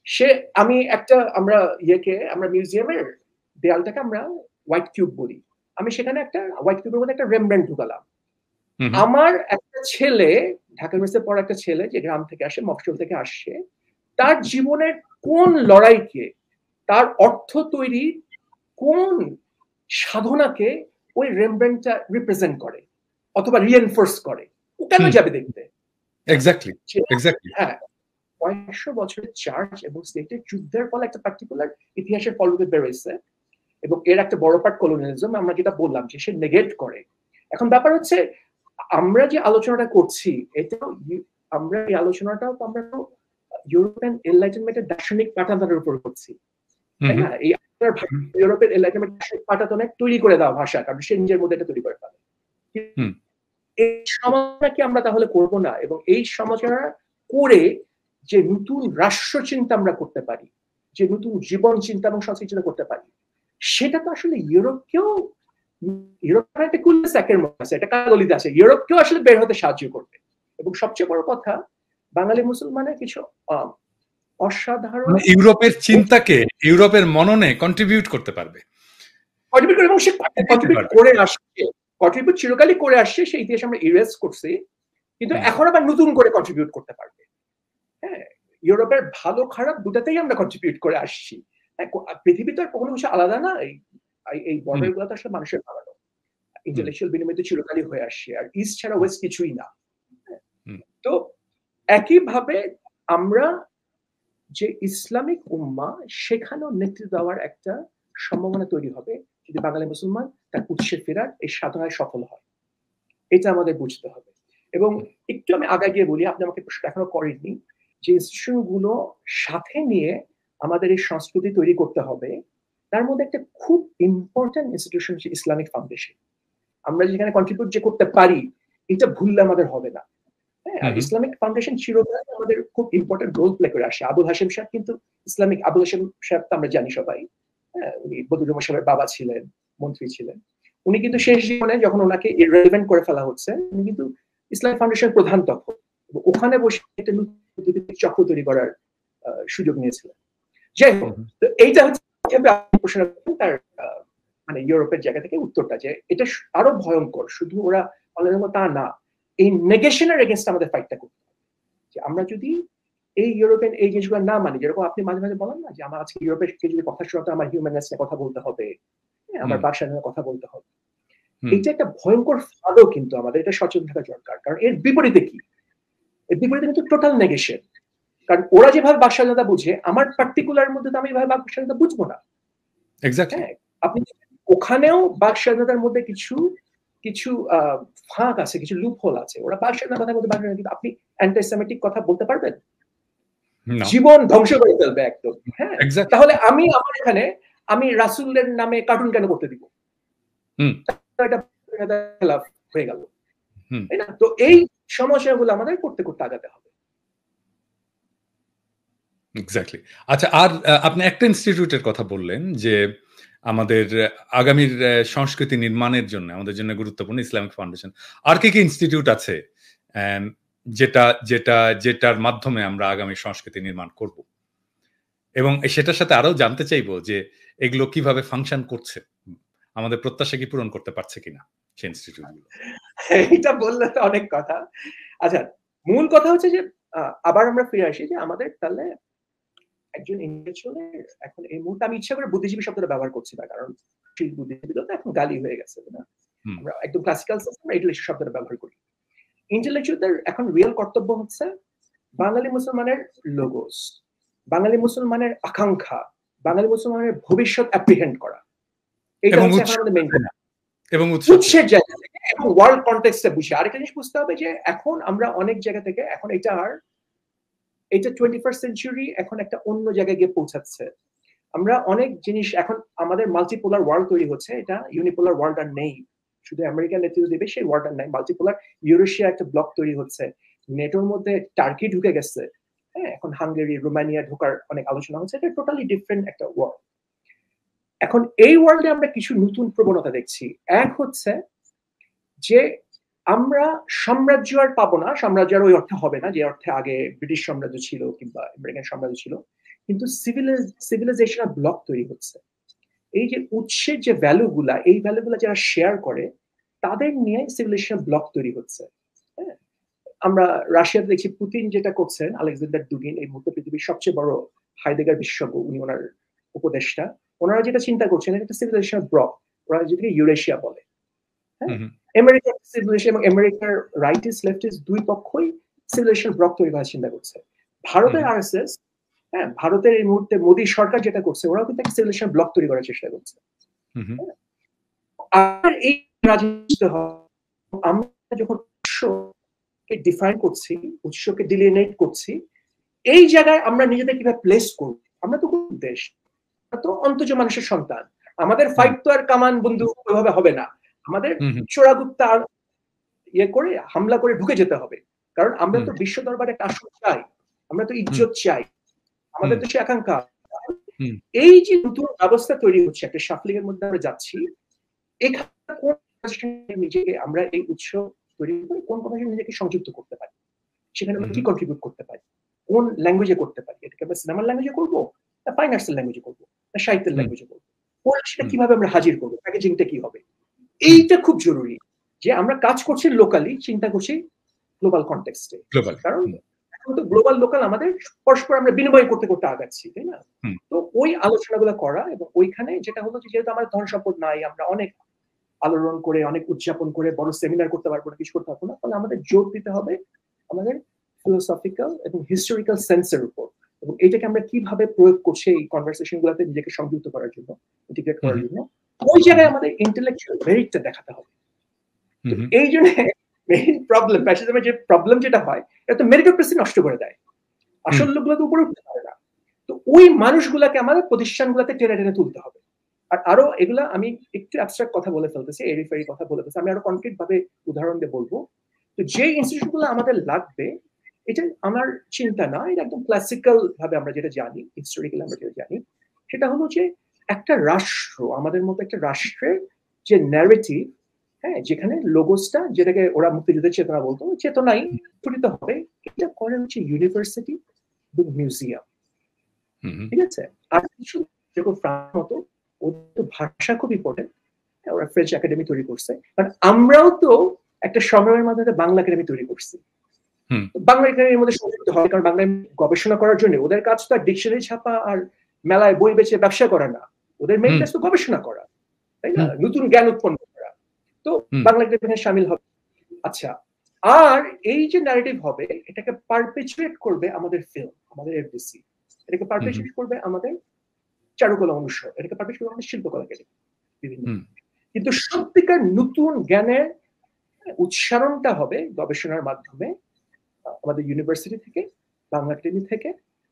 সে আমি একটা, আমরা মিউজিয়ামের দেয়ালটাকে আমরা হোয়াইট কিউব বলি, আমি সেখানে একটা হোয়াইট কিউবের মধ্যে একটা রেমব্রান্ড ঢুকালাম। আমার একটা ছেলে, ঢাকা ইউনিভার্সিটিতে পড়া একটা ছেলে, যে গ্রাম থেকে আসে, মফস্বল থেকে আসছে, তার জীবনের কোন লড়াইকে, তার অর্থ তৈরি কোন সাধনাকে ওই রেমব্রান্ডটা রিপ্রেজেন্ট করে অথবা রিএনফোর্স করে, ও কেন যাবে দেখতে? Exactly, exactly. হ্যাঁ, 500 বছরের চার্চ এবং স্টেটের যুদ্ধের ফলে একটা পার্টিকুলার ইতিহাসের ফলরূপে বেরোয়েছে, এবং এর একটা বড় পার্ট কলোনিয়ালিজম, আমরা যেটা বললাম যে সে নেগেট করে। এখন ব্যাপার হচ্ছে আমরা যে আলোচনাটা করছি, এটা আমরা এই আলোচনাটাও আমরা ইউরোপিয়ান এনলাইটেনমেন্টের দার্শনিক পাঠানোর উপর করছি, তাই না? এই ইউরোপের এনলাইটেনমেন্ট দার্শনিক পাঠাতনে তৈরি করে দেওয়া ভাষা, কারণ সে নিজের মধ্যে এটা তৈরি করে ফেলে। এই সমালোচনা কি আমরা তাহলে করব না? এবং এই সমালোচনা করে যে নতুন রাষ্ট্র চিন্তা আমরা করতে পারি, যে নতুন জীবন চিন্তা এবং সংস্কৃতি চিন্তা করতে পারি, সেটা তো আসলে ইউরোপকেও, ইউরোপের একটা কুলসেকের মধ্যে আছে, একটা কাগলিতে আছে, ইউরোপকেও আসলে বের হতে সাহায্য করবে। এবং সবচেয়ে বড় কথা, বাঙালি মুসলমানের কিছু অসাধারণ ইউরোপের চিন্তাকে ইউরোপের মননে কন্ট্রিবিউট করতে পারবে, কন্ট্রিবিউট করে, এবং সে কন্ট্রিবিউট করে আসছে, কন্ট্রিবিউট চিরকালই করে আসছে, সেই ইতিহাস আমরা ইরেজ করছি, কিন্তু এখন আবার নতুন করে কন্ট্রিবিউট করতে পারবে। হ্যাঁ, ইউরোপের ভালো খারাপ দুটাতেই আমরা কন্ট্রিবিউট করে আসছি। পৃথিবী তো আর কোনো কিছু আলাদা না, এই বর্ডার গুলো তো আসলে মানুষের বানানো, ইন্টেলেকচুয়াল বিনিময় তো চিরকালই হয়ে আসছে, আর ইস্ট ছাড়া ওয়েস্ট কিছুই না। তো একইভাবে আমরা যে ইসলামিক উম্মা, সেখানেও নেতৃত্ব দেওয়ার একটা সম্ভাবনা তৈরি হবে যদি বাঙালি মুসলমান তার উৎসে ফেরার এই সাধনায় সফল হয়। এটা আমাদের বুঝতে হবে। এবং একটু আমি আগে গিয়ে বলি, আপনি আমাকে প্রশ্ন এখনো করেননি, যে ইনস্টিটিউশন গুলো সাথে নিয়ে আমাদের এই সংস্কৃতি তৈরি করতে হবে, তার মধ্যে একটা খুব ইম্পর্টেন্ট ইনস্টিটিউশন হচ্ছে ইসলামিক ফাউন্ডেশন। আমরা যেখানে কন্ট্রিবিউট যে করতে পারি, এটা ভুললে আমাদের হবে না। হ্যাঁ, আর ইসলামিক ফাউন্ডেশন চিরকাল আমাদের খুব ইম্পর্টেন্ট রোল প্লে করে আসে। আবুল হাশেম সাহেব কিন্তু ইসলামিক, আবুল হাশেম সাহেব তো আমরা জানি সবাই, হ্যাঁ, উনি বদরুল সাহেবের বাবা ছিলেন, মন্ত্রী ছিলেন। উনি কিন্তু শেষ জীবনে যখন ওনাকে ইররিলেভেন্ট করে ফেলা হচ্ছে, উনি কিন্তু ইসলামিক ফাউন্ডেশনের প্রধান তখন, ওখানে বসে একটা নতুন চক্র তৈরি করার সুযোগ নিয়েছিলেন। যাই হোক, তো এইটা হচ্ছে তার মানে ইউরোপের জায়গা থেকে উত্তরটা, যে এটা আরো ভয়ঙ্কর, শুধু ওরা তা না, এই নেগেশনের এগেইনস্ট আমাদের ফাইটটা করতে হবে। যে আমরা যদি এই ইউরোপিয়ান এই জিনিসগুলো না মানি, যেরকম আপনি মাঝে মাঝে বলেন না যে আমার আজকে ইউরোপের যদি কথা শোনাতে আমার হিউম্যাননেস নিয়ে কথা বলতে হবে, আমার বাসায় নিয়ে কথা বলতে হবে, এটা একটা ভয়ঙ্কর ফাঁদও, কিন্তু আমাদের এটা সচেতন থাকা দরকার। কারণ এর বিপরীতে কি? এর বিপরীতে কিন্তু টোটাল নেগেশন। কারণ ওরা যেভাবে বাক স্বাধীনতা বুঝে আমার পার্টিকুলার মধ্যে তো আমি এভাবে বাক স্বাধীনতা বুঝবো না। এক্স্যাক্টলি। হ্যাঁ, আপনি ওখানেও বাক স্বাধীনতার মধ্যে কিছু কিছু ফাঁক আছে, কিছু লুপ হোল আছে। ওরা বাক স্বাধীনতার কথা বলতে পারবে না, কিন্তু আপনি অ্যান্টিসেমিটিক কথা বলতে পারবেন? জীবন ধ্বংস করে ফেলবে একদম। হ্যাঁ, তাহলে আমি আমার এখানে আমি রাসূলের নামে কার্টুন কেন করতে দিব? এটা খেলাফ হয়ে গেল, তাই না? তো এই সমস্যাগুলো আমাদের করতে করতে আগাতে হবে। এক্স্যাক্টলি। আচ্ছা, আর আপনি একটা ইনস্টিটিউটের কথা বললেন যে আমাদের আগামীর সংস্কৃতি নির্মাণের জন্য আমাদের জন্য গুরুত্বপূর্ণ ইসলামিক ফাউন্ডেশন। আর কি ইনস্টিটিউট আছে যেটার মাধ্যমে আমরা আগামী সংস্কৃতি নির্মাণ করব? এবং সেটার সাথে আরো জানতে চাইবো যে এগুলো কিভাবে ফাংশন করছে, আমাদের প্রত্যাশা কি পূরণ করতে পারছে কিনা সেই ইনস্টিটিউটগুলো। এটা বললে তো অনেক কথা। আচ্ছা, মূল কথা হচ্ছে যে আবার আমরা ফিরে আসি যে আমাদের তাহলে একজন ইন্টেলেকচুয়ালের এখন এই মুহূর্তে আমি ইচ্ছা করে বুদ্ধিজীবী শব্দটা ব্যবহার করছি না, কারণ বুদ্ধিজীবী তো এখন গালি হয়ে গেছে না। আমরা একদম ক্লাসিক্যাল সিস্টেম ইন্টেলেকচুয়াল শব্দটা ব্যবহার করি। ইন্টেলেকচুয়ালদের এখন রিয়েল কর্তব্য হচ্ছে বাঙালি মুসলমানের লোগোস, বাঙালি মুসলমানের আকাঙ্ক্ষা, বাঙালি মুসলমানের ভবিষ্যৎ অ্যাপ্রিহেন্ড করা। এটা হচ্ছে এখন আমাদের মেইন কথা। এবং উৎসের জায়গা থেকে এবং ওয়ার্ল্ড কনটেক্সটে বুঝে আরেকটা জিনিস বুঝতে হবে যে এখন আমরা অনেক জায়গা থেকে এখন এটা 21st সেঞ্চুরি এখন একটা অন্য জায়গায় গিয়ে পৌঁছাচ্ছে। আমরা অনেক জিনিস এখন আমাদের মাল্টিপোলার ওয়ার্ল্ড তৈরি হচ্ছে, এটা ইউনিপোলার ওয়ার্ল্ড আর নেই। শুধু আমেরিকার নেতৃত্ব দেবে সেই ওয়ার্ল্ড আর নাই, মাল্টিপোলার ইউরেশিয়া একটা ব্লক তৈরি হচ্ছে, নেটোর মধ্যে টার্কি ঢুকে গেছে। হ্যাঁ, এখন হাঙ্গেরি রোমানিয়া ঢোকার অনেক আলোচনা হচ্ছে, এটা টোটালি ডিফারেন্ট একটা ওয়ার্ল্ড। এখন এই ওয়ার্ল্ডে আমরা কিছু নতুন প্রবণতা দেখছি। এক হচ্ছে যে আমরা সাম্রাজ্য আর পাবো না, সাম্রাজ্য আর ওই অর্থে হবে না যে অর্থে আগে ব্রিটিশ সাম্রাজ্য ছিল কিংবা আমেরিকান সাম্রাজ্য ছিল, কিন্তু সিভিলাইজেশনাল ব্লক তৈরি হচ্ছে। এই যে উৎসের যে ভ্যালুগুলা, এই ভ্যালুগুলা যারা শেয়ার করে তাদের নিয়ে সিভিলাইজেশনাল ব্লক তৈরি হচ্ছে। হ্যাঁ, আমরা রাশিয়াতে দেখছি পুতিন যেটা করছেন, আলেকজান্ডার দুগিন এই মুহূর্তে পৃথিবীর সবচেয়ে বড় হাইডেগার বিশেষজ্ঞ, উনি ওনার উপদেষ্টা, ওনারা যেটা চিন্তা করছেন এটা একটা সিভিলাইজেশনাল ব্লক, ওরা যেটাকে ইউরেশিয়া বলে। হ্যাঁ, আমেরিকার সিভিলাইজেশন এবং আমেরিকার রাইটিস্ট লেফটিস্ট দুই পক্ষই সিভিলাইজেশন ব্লক তৈরি করার চিন্তা করছে। ভারতের আরএসএস, হ্যাঁ, ভারতের এই মুহূর্তে মোদী সরকার যেটা করছে, ওরাও কিন্তু একটা সিভিলাইজেশন ব্লক তৈরি করার চেষ্টা করছে। আর এই রাজনীতি আমরা যখন উৎসকে ডিফাইন করছি, উৎসকে ডিলিনেট করছি, এই জায়গায় আমরা নিজেদের কিভাবে প্লেস করব? আমরা তো কোন দেশ, আমরা তো অন্তজ মানুষের সন্তান, আমাদের ফাইট তো আর কামান বন্দুক ওইভাবে হবে না, আমাদের চোরাগুপ্তা ইয়ে করে হামলা করে ঢুকে যেতে হবে, কারণ আমরা তো বিশ্ব দরবারে একটা আসন চাই, আমরা তো ইজ্জত চাই, আমাদের তো সে আকাঙ্ক্ষা। এই যে নতুন ব্যবস্থা তৈরি হচ্ছে, একটা শাফলিং এর মধ্যে আমরা যাচ্ছি, এখানে কোন নিজেকে আমরা এই উৎস তৈরি করে কোন কমিশন নিজেকে সংযুক্ত করতে পারি, সেখানে আমরা কি কন্ট্রিবিউট করতে পারি, কোন ল্যাঙ্গুয়েজে করতে পারি, এটাকে আমরা সিনেমার ল্যাঙ্গুয়েজে করবো না ফাইন আর্টসের ল্যাঙ্গুয়েজে করবো না সাহিত্যের ল্যাঙ্গুয়েজে করবো, সেটা কিভাবে আমরা হাজির করবো, প্যাকেজিংটা কি হবে, এইটা খুব জরুরি যে আমরা কাজ করছি লোকালি, চিন্তা করছি গ্লোবাল কনটেক্সটে, কারণ এখন তো গ্লোবাল লোকাল আমাদের পরস্পর আমরা বিনিময় করতে করতে আগাচ্ছি, তাই না? তো ওই আলোচনাগুলো করা, এবং ওইখানে যেটা হলো যেহেতু আমাদের ধন সম্পদ নাই, আমরা অনেক আলোড়ন করে অনেক উদযাপন করে বড় সেমিনার করতে পারবো না, কিছু করতে পারবো না, তাহলে আমাদের জোর দিতে হবে আমাদের ফিলোসফিক্যাল এবং হিস্টোরিক্যাল সেন্সের উপর, এবং এটাকে আমরা কিভাবে প্রয়োগ করছি এই কনভারসেশন গুলোতে নিজেকে সংযুক্ত করার জন্য, ইন্টিগ্রেট করার জন্য, ওই জায়গায় আমাদের ইন্টেলেকচুয়াল মেরিটটা দেখাতে হবে। এই জন্য মেইন প্রবলেম, ফ্যাসিজমের যে প্রবলেম যেটা হয়, এটা তো মেরিটোক্রেসি নষ্ট করে দেয়, আসল লোকগুলো তো উপরে উঠতে পারে না। তো ওই মানুষগুলাকে আমাদের প্রতিষ্ঠানগুলোতে টেনে টেনে তুলতে হবে। আর আরো এগুলা আমি একটু অ্যাবস্ট্রাক্ট কথা বলে ফেলতেছি, এরিফেরি কথা বলে ফেলতেছি, আমি আরো কনক্রিট ভাবে উদাহরণ দিয়ে বলবো। তো যে ইনস্টিটিউটগুলো আমাদের লাগবে, এটা আমার চিন্তা না, এটা একদম ক্লাসিক্যাল ভাবে আমরা যেটা জানি, হিস্টোরিক্যাল আমরা যেটা জানি, সেটা হলো যে একটা রাষ্ট্র, আমাদের মতো একটা রাষ্ট্রের যে ন্যারেটিভ, হ্যাঁ, যেখানে লোগোসটা, যেটাকে ওরা মুক্তিযুদ্ধের চেতনা বলতো, চেতনাই স্ফুটিত হবে, এটা করে হচ্ছে ইউনিভার্সিটি এবং মিউজিয়াম। ঠিক আছে? আর কিছু যেরকম ফ্রান্স মতো, ওদের ভাষা খুব ইম্পর্টেন্ট, ওরা ফ্রেঞ্চ একাডেমি তৈরি করছে, কারণ আমরাও তো একটা সময়ের মাধ্যমে বাংলা একাডেমি তৈরি করছি, বাংলা একাডেমির মধ্যে সংযুক্ত হয়, কারণ বাংলায় গবেষণা করার জন্য ওদের কাজ তো আর ডিকশনারি ছাপা আর মেলায় বই বেচে ব্যবসা করা না, ওদের মেইন কাজ তো গবেষণা করা, তাই না, নতুন জ্ঞান উৎপন্ন করা, তো বাংলা একাডেমি শামিল হবে। আচ্ছা, আর এই যে ন্যারেটিভ হবে, এটাকে পারপেচুয়েট করবে আমাদের ফিল্ম, আমাদের এফডিসি, এটাকে পাবলিশ করবে আমাদের চারুকলা অনুষদ, এটাকে পাবলিশ করবে আমাদের শিল্পকলা একাডেমি, বিভিন্ন। কিন্তু সত্যিকার নতুন জ্ঞানের উচ্চারণটা হবে গবেষণার মাধ্যমে আমাদের ইউনিভার্সিটি থেকে, বাংলা একাডেমি থেকে,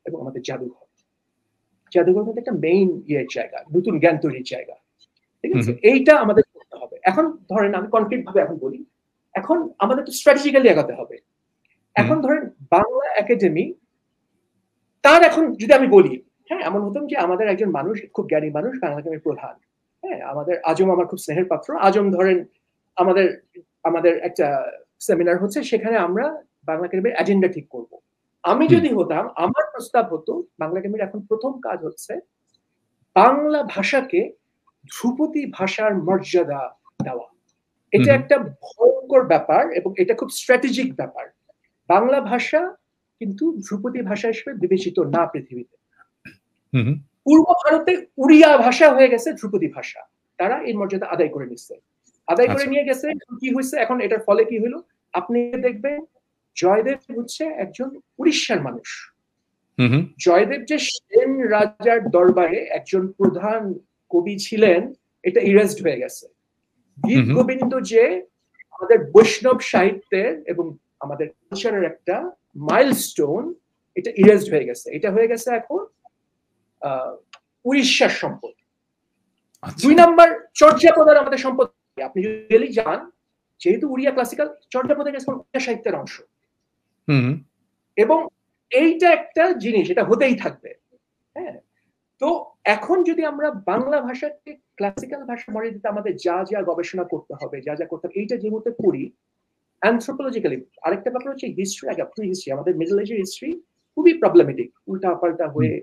এবং আমাদের জাদুঘর। জাদুঘর মধ্যে একটা মেইন জায়গা, নতুন জ্ঞান তৈরির জায়গা, ঠিক আছে? এইটা আমাদের করতে হবে। এখন ধরেন আমি কনক্রিট ভাবে এখন বলি, এখন আমাদের তো স্ট্র্যাটেজিক্যালি এগোতে হবে। এখন ধরেন বাংলা একাডেমি, তার এখন যদি আমি বলি, হ্যাঁ, এমন হতাম যে আমাদের একজন মানুষ, খুব জ্ঞানী মানুষ, বাংলা একাডেমির প্রধান, হ্যাঁ, আমাদের আজম আমার খুব স্নেহের পাত্র। আজম ধরেন আমাদের একটা সেমিনার হচ্ছে, সেখানে আমরা বাংলা একাডেমির এজেন্ডা ঠিক করব। আমি যদি হতাম, আমার প্রস্তাব হতো বাংলা একাডেমির এখন প্রথম কাজ হচ্ছে বাংলা ভাষাকে ধ্রুপদী ভাষার মর্যাদা দেওয়া। এটা একটা ভয়ঙ্কর ব্যাপার এবং এটা খুব স্ট্র্যাটেজিক ব্যাপার। বাংলা ভাষা কিন্তু ধ্রুপদী ভাষা হিসেবে বিবেচিত না পৃথিবীতে। পূর্ব ভারতে উড়িয়া ভাষা হয়ে গেছে ধ্রুপদী ভাষা, তারা এই মর্যাদা আদায় করে নিচ্ছে, আদায় করে নিয়ে গেছে। কি হয়েছে এখন, এটার ফলে কি হলো, আপনি দেখবেন জয়দেব হচ্ছে একজন উড়িষ্যার মানুষ। জয়দেব যে সেন রাজার দরবারে একজন প্রধান কবি ছিলেন, এটা ইরেজড হয়ে গেছে। গীত গোবিন্দ যে আমাদের বৈষ্ণব সাহিত্যের এবং আমাদের কালচারের একটা মাইলস্টোন, এটা ইরেজড হয়ে গেছে। এটা হয়ে গেছে এখন উড়িষ্যার সম্পদ। 2 নাম্বার, চর্যাপদের আমাদের সম্পদ। আপনি যদি যান, যেহেতু উড়িয়া ক্লাসিক্যাল, চর্যাপদের কাছে উড়িয়া সাহিত্যের অংশ, এবং এইটা একটা জিনিস, এটা হতেই থাকবে। হ্যাঁ, তো এখন যদি আমরা বাংলা ভাষাকে ক্লাসিক্যাল ভাষা মনে দিতে আমাদের যা যা গবেষণা করতে হবে, যা যা করতে হবে, এইটা যে মুহূর্তে করি অ্যানথ্রোপোলজিক্যালি। আরেকটা ব্যাপার হচ্ছে হিস্ট্রি, প্রি হিস্ট্রি, আমাদের মিডল এজের হিস্ট্রি খুবই প্রবলেমেটিক, উল্টা পাল্টা হয়ে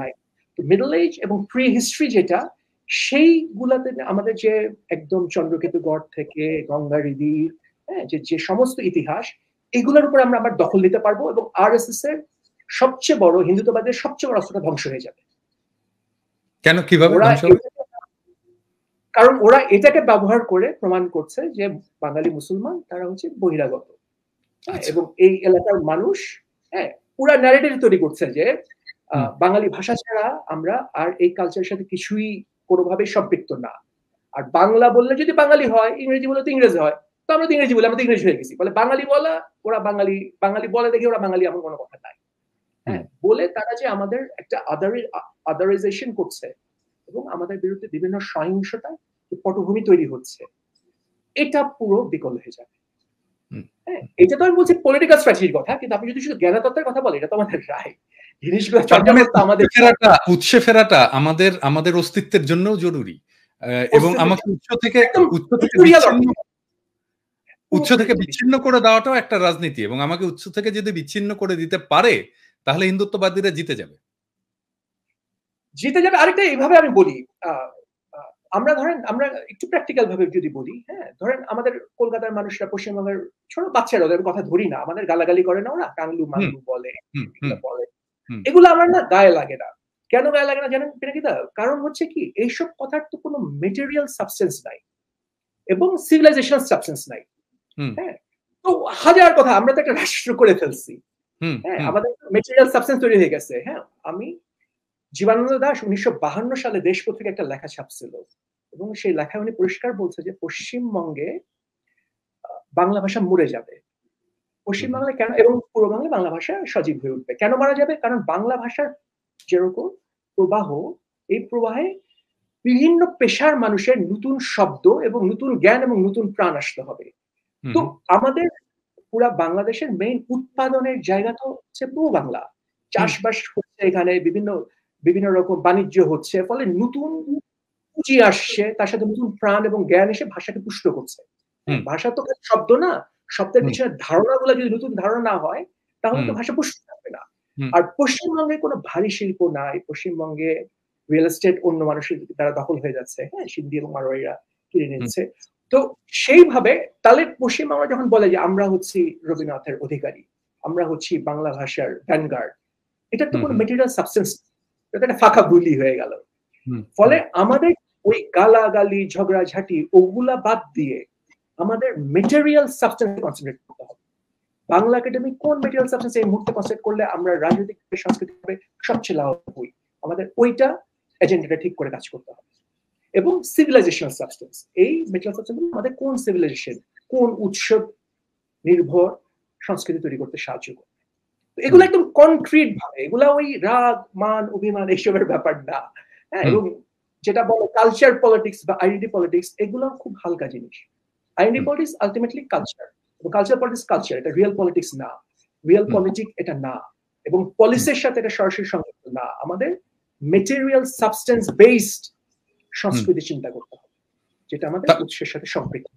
নাই। তো মিডল এজ এবং প্রি হিস্ট্রি যেটা, সেইগুলাতে আমাদের যে একদম চন্দ্রকেতুগড় থেকে গঙ্গা রিদির, হ্যাঁ, যে সমস্ত ইতিহাস, এগুলোর উপর আমরা আবার দখল নিতে পারবো এবং আরএসএস এর সবচেয়ে বড়, হিন্দুত্ববাদের সবচেয়ে বড় অস্ত্রটা ধ্বংস হয়ে যাবে। কেন, কিভাবে? কারণ ওরা এটাকে ব্যবহার করে প্রমাণ করছে যে বাঙালি মুসলমান তারা হচ্ছে বহিরাগত, এবং এই এলাকার মানুষ, হ্যাঁ, পুরা ন্যারেটিভ তৈরি করছে যে বাঙালি ভাষা ছাড়া আমরা আর এই কালচারের সাথে কিছুই কোনোভাবে সম্পৃক্ত না। আর বাংলা বললে যদি বাঙালি হয়, ইংরেজি বললে তো ইংরেজি হয়, তো আমরা তো ইংরেজি বলি, আমরা তো ইংরেজি হয়ে গেছি। বলে বাঙালি বলা, ওরা বাঙালি, বাঙালি বলে দেখি ওরা বাঙালি, এমন কোনো কথা নাই। হ্যাঁ, বলে তারা যে আমাদের একটা আদারাইজেশন করছে এবং আমাদের বিরুদ্ধে বিভিন্ন সহিংসতা পটভূমি তৈরি হচ্ছে, এটা পুরো বিকল হয়ে যাবে। হ্যাঁ, এটা তো আমি বলছি পলিটিক্যাল স্ট্র্যাটেজির কথা, কিন্তু আপনি যদি শুধু জ্ঞানতত্ত্বের কথা বলেন, এটা তো আমাদের রায়। জিনিসগুলো চর্চা করতে আমাদের উৎসে ফেরাটা আমাদের অস্তিত্বের জন্যও জরুরি, এবং আমাকে উৎস থেকে বিচ্ছিন্ন করে দেওয়াটাও একটা রাজনীতি, এবং আমাকে উৎস থেকে যদি বিচ্ছিন্ন করে দিতে পারে, তাহলে হিন্দুত্ববাদীরা জিতে যাবে। আরেকটা এইভাবে আমি বলি, আমরা ধরেন, আমরা একটু প্র্যাকটিক্যাল ভাবে যদি বলি, হ্যাঁ, ধরেন আমাদের কলকাতার মানুষরা, পশ্চিমবঙ্গের ছোট বাচ্চারা, ওদের কথা ধরি না, আমাদের গালাগালি করে না, ওরা কাংলু মাংলু বলে, এগুলো আমার না গায়ে লাগে না। কেন গায়ে লাগে না জানেন পিনাকিদা? কারণ হচ্ছে কি, এইসব কথার তো কোনো মেটেরিয়াল সাবস্টেন্স নাই এবং সিভিলাইজেশনাল সাবস্টেন্স নাই। হ্যাঁ, তো হাজার কথা, আমরা তো একটা রাষ্ট্র করে ফেলছি, হ্যাঁ, আমাদের মেটেরিয়াল সাবস্টেন্স তৈরি হয়ে গেছে। হ্যাঁ, আমি জীবানন্দ দাশ 1952 সালে দেশ পত্রিকা একটা লেখা ছাপছিল, এবং সেই লেখায় উনি পরিষ্কার বলছে যে পশ্চিমবঙ্গে বাংলা ভাষা মরে যাবে। পশ্চিমবাংলায় কেন এবং পূর্ব বাংলায় বাংলা ভাষা সজীব হয়ে উঠবে। কেন মারা যাবে? কারণ বাংলা ভাষার যেরকম প্রবাহ, এই প্রবাহে বিভিন্ন পেশার মানুষের নতুন শব্দ এবং নতুন জ্ঞান এবং নতুন প্রাণ আসতে হবে। তো আমাদের পুরা বাংলাদেশের মেইন উৎপাদনের জায়গা তো হচ্ছে পূর্ব বাংলা। চাষবাস হচ্ছে এখানে, বিভিন্ন রকম বাণিজ্য হচ্ছে, ফলে নতুন পুঁজি আসছে, তার সাথে নতুন প্রাণ এবং জ্ঞান এসে ভাষাকে পুষ্ট করছে। ভাষা তো শব্দ না, শব্দের পিছনে ধারণাগুলো যদি নতুন ধারণা না হয়, তাহলে তো ভাষা পুষ্ট থাকবে না। আর পশ্চিমবঙ্গে কোনো ভারী শিল্প নাই, পশ্চিমবঙ্গে রিয়েল এস্টেট অন্য মানুষের দ্বারা দখল হয়ে যাচ্ছে, হ্যাঁ, সিন্ধি এবং মারোয়ারিরা কিনে নিচ্ছে। তো সেইভাবে তাহলে পশ্চিমবাংলা যখন বলে যে আমরা হচ্ছি রবীন্দ্রনাথের অধিকারী, আমরা হচ্ছি বাংলা ভাষার ভ্যানগার্ড, এটা তো কোনো মেটেরিয়াল সাবস্টেন্স, এটা একটা ফাঁকা বুলি হয়ে গেল। ফলে আমাদের ওই গালাগালি, ঝগড়াঝাটি, ওগুলা বাদ দিয়ে আমাদের মেটেরিয়াল সাবস্টেন্স কনসেন্ট্রেট করতে হবে। বাংলা একাডেমি কোন মেটেরিয়াল সাবস্টেন্স এই মুহূর্তে কনসেপ্ট করলে আমরা রাজনৈতিক সাংস্কৃতিক ভাবে সবচেয়ে লাভ হই, আমাদের ওইটা এজেন্ডাটা ঠিক করে কাজ করতে হবে। এবং সিভিলাইজেশনাল সাবস্টেন্স, এই মেটেরিয়াল সাবস্টেন্স আমাদের কোন সিভিলাইজেশন, কোন উৎসব নির্ভর সংস্কৃতি তৈরি করতে সাহায্য করে। এগুলো একদম কনক্রিট ভাবে, এগুলা ওই রাগ মান অভিমান এইসবের ব্যাপার না। হ্যাঁ, এবং যেটা বলে কালচার পলিটিক্স বা আইডেন্টি পলিটিক্স, এগুলো খুব হালকা জিনিস। আইডেন্টি পলিটিক্স আলটিমেটলি কালচার, এবং কালচার পলিটিক্স কালচার, এটা রিয়েল পলিটিক্স না, রিয়েল পলিটিক এটা না, এবং পলিসির সাথে এটা সরাসরি সংযুক্ত না। আমাদের মেটেরিয়াল সাবস্টেন্স বেসড সংস্কৃতি চিন্তা করতে হবে, যেটা আমাদের উৎসের সাথে সম্পৃক্ত।